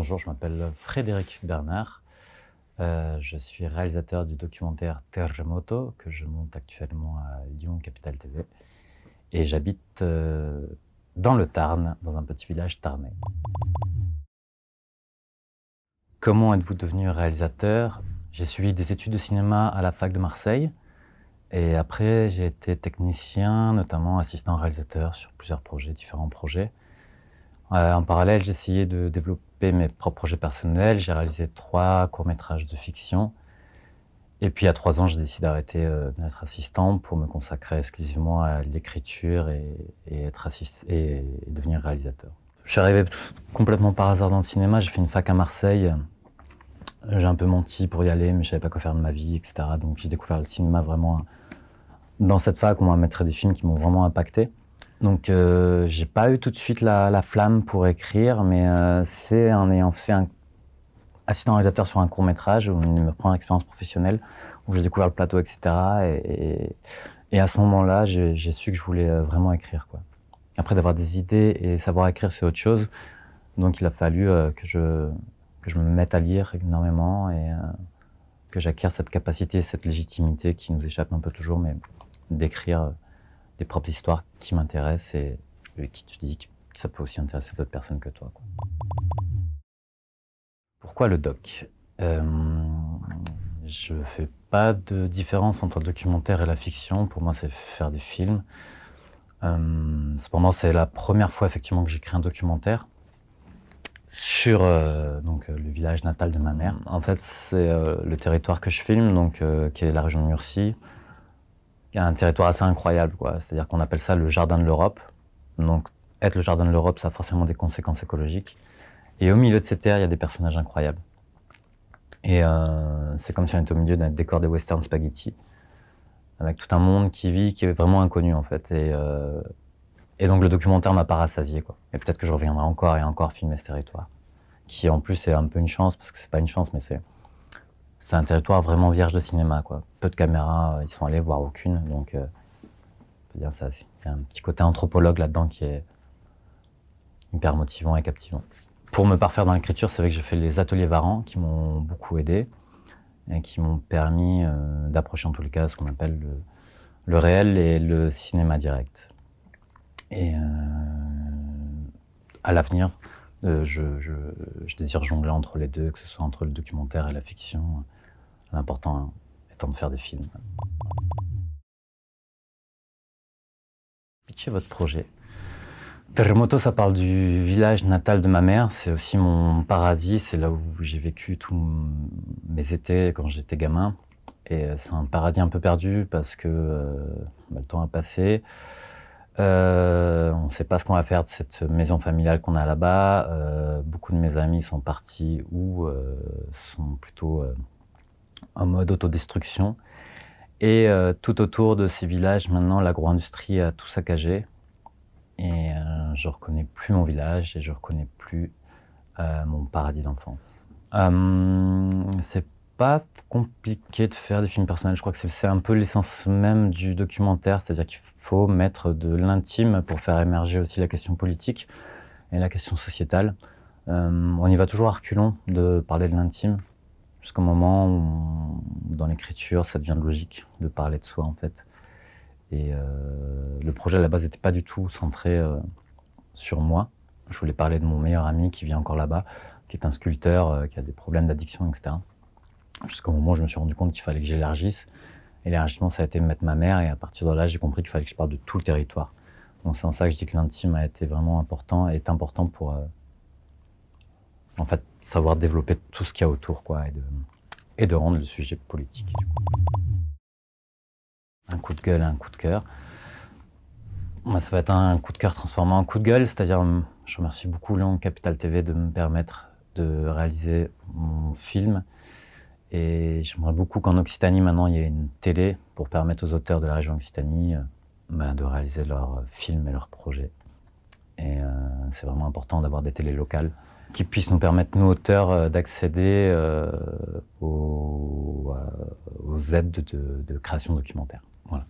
bonjour, je m'appelle Frédéric Bernard. Je suis réalisateur du documentaire Terremoto que je monte actuellement à Lyon, Capitale TV et j'habite, dans le Tarn, dans un petit village tarnais. Comment êtes-vous devenu réalisateur? J'ai suivi des études de cinéma à la fac de Marseille et après j'ai été technicien, notamment assistant réalisateur sur plusieurs projets, différents projets. En parallèle, j'ai essayé de développer mes propres projets personnels. J'ai réalisé 3 courts-métrages de fiction et puis il y a 3 ans, j'ai décidé d'arrêter, d'être assistant pour me consacrer exclusivement à l'écriture et devenir réalisateur. Je suis arrivé complètement par hasard dans le cinéma. J'ai fait une fac à Marseille. J'ai un peu menti pour y aller, mais je savais pas quoi faire de ma vie et cetera. Donc j'ai découvert le cinéma vraiment dans cette fac. On m'a montré des films qui m'ont vraiment impacté. Donc j'ai pas eu tout de suite la flamme pour écrire, mais c'est en ayant fait un assistant réalisateur sur un court-métrage, où une première expérience professionnelle, où j'ai découvert le plateau, et cetera. Et à ce moment-là, j'ai su que je voulais vraiment écrire, quoi. Après, d'avoir des idées et savoir écrire, c'est autre chose. Donc il a fallu que je me mette à lire énormément et que j'acquière cette capacité, cette légitimité qui nous échappe un peu toujours, mais d'écrire des propres histoires qui m'intéressent et qui te dit que ça peut aussi intéresser d'autres personnes que toi, quoi. Pourquoi le doc? Je fais pas de différence entre le documentaire et la fiction. Pour moi, c'est faire des films. Cependant, c'est la première fois effectivement que j'écris un documentaire sur le village natal de ma mère. En fait, c'est le territoire que je filme, qui est la région de Murcie. Il y a un territoire assez incroyable, quoi. C'est-à-dire qu'on appelle ça le jardin de l'Europe. Donc, être le jardin de l'Europe, ça a forcément des conséquences écologiques. Et au milieu de ces terres, il y a des personnages incroyables. Et c'est comme si on était au milieu d'un décor de western spaghetti, avec tout un monde qui vit, qui est vraiment inconnu, en fait. Et donc, le documentaire m'a pas rassasié, quoi. Et peut-être que je reviendrai encore et encore filmer ce territoire, qui en plus est un peu une chance, parce que c'est pas une chance, mais c'est un territoire vraiment vierge de cinéma, quoi. Peu de caméras y sont allées, voire aucune. Donc, on peut dire ça. Il y a un petit côté anthropologue là-dedans qui est hyper motivant et captivant. Pour me parfaire dans l'écriture, c'est vrai que j'ai fait les ateliers Varan qui m'ont beaucoup aidé et qui m'ont permis d'approcher en tous les cas ce qu'on appelle le réel et le cinéma direct. Et à l'avenir, je désire jongler entre les deux, que ce soit entre le documentaire et la fiction. L'important étant de faire des films. Pitchez votre projet. Terremoto, ça parle du village natal de ma mère. C'est aussi mon paradis. C'est là où j'ai vécu tous mes étés quand j'étais gamin. Et c'est un paradis un peu perdu parce que le temps a passé. On ne sait pas ce qu'on va faire de cette maison familiale qu'on a là-bas. Beaucoup de mes amis sont partis ou sont plutôt en mode autodestruction. Et tout autour de ces villages, maintenant, l'agro-industrie a tout saccagé. Et je reconnais plus mon village et je reconnais plus mon paradis d'enfance. C'est pas compliqué de faire des films personnels. Je crois que c'est un peu l'essence même du documentaire, c'est-à-dire qu'il faut mettre de l'intime pour faire émerger aussi la question politique et la question sociétale. On y va toujours à reculons de parler de l'intime, jusqu'au moment où, dans l'écriture, ça devient logique de parler de soi, en fait. Et le projet à la base n'était pas du tout centré sur moi. Je voulais parler de mon meilleur ami qui vit encore là-bas, qui est un sculpteur, qui a des problèmes d'addiction, etc. Jusqu'au moment où je me suis rendu compte qu'il fallait que j'élargisse. Et l'élargissement, ça a été de mettre ma mère. Et à partir de là, j'ai compris qu'il fallait que je parle de tout le territoire. Donc c'est en ça que je dis que l'intime a été vraiment important, et est important pour en fait, savoir développer tout ce qu'il y a autour, quoi, et de rendre le sujet politique. Un coup de gueule et un coup de cœur. Moi, ça va être un coup de cœur transformé en coup de gueule, c'est-à-dire, je remercie beaucoup Lyon Capitale TV de me permettre de réaliser mon film. Et j'aimerais beaucoup qu'en Occitanie, maintenant, il y ait une télé pour permettre aux auteurs de la région Occitanie de réaliser leurs films et leurs projets. Et c'est vraiment important d'avoir des télés locales qui puissent nous permettre, nous auteurs, d'accéder aux aides de création documentaire. Voilà.